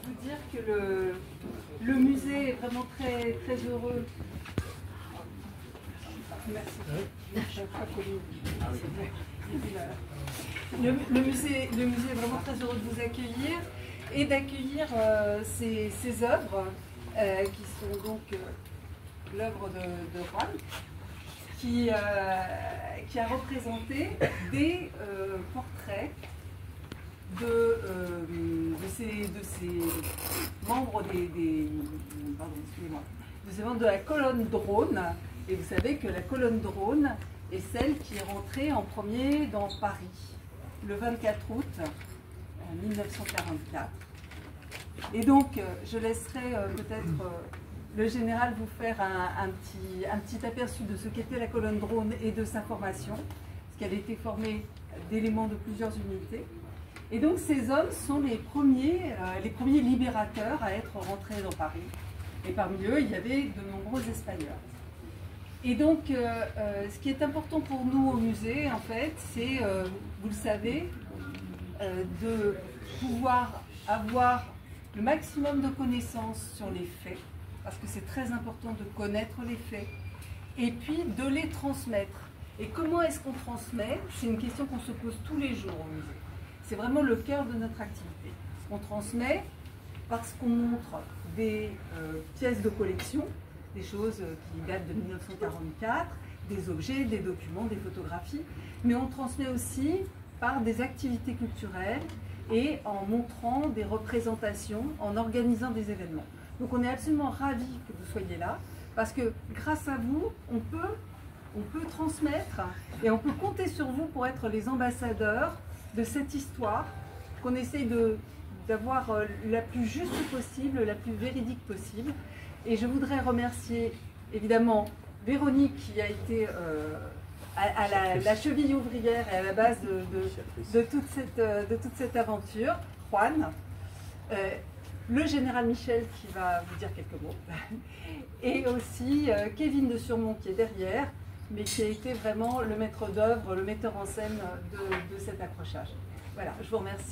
vous dire que le musée est vraiment très, très heureux. Merci. Le musée est vraiment très heureux de vous accueillir et d'accueillir ces œuvres qui sont donc l'œuvre de Juan, qui a représenté des portraits de ces membres ces membres de la colonne Drone. Et vous savez que la colonne Drone est celle qui est rentrée en premier dans Paris le 24 août 1944. Et donc, je laisserai peut-être le général vous faire un petit aperçu de ce qu'était la colonne Drone et de sa formation, parce qu'elle a été formée d'éléments de plusieurs unités. Et donc, ces hommes sont les premiers libérateurs à être rentrés dans Paris. Et parmi eux, il y avait de nombreux Espagnols. Et donc, ce qui est important pour nous au musée, en fait, c'est, vous le savez, de pouvoir avoir le maximum de connaissances sur les faits, parce que c'est très important de connaître les faits, et puis de les transmettre. Et comment est-ce qu'on transmet? C'est une question qu'on se pose tous les jours au musée. C'est vraiment le cœur de notre activité. On transmet parce qu'on montre des pièces de collection, des choses qui datent de 1944, des objets, des documents, des photographies, mais on transmet aussi par des activités culturelles et en montrant des représentations, en organisant des événements. Donc on est absolument ravis que vous soyez là, parce que grâce à vous, on peut transmettre et on peut compter sur vous pour être les ambassadeurs de cette histoire qu'on essaye d'avoir la plus juste possible, la plus véridique possible. Et je voudrais remercier évidemment Véronique qui a été à la cheville ouvrière et à la base de toute cette aventure, Juan, le général Michel qui va vous dire quelques mots, et aussi Kevin de Surmont qui est derrière, mais qui a été vraiment le maître d'œuvre, le metteur en scène de cet accrochage. Voilà, je vous remercie.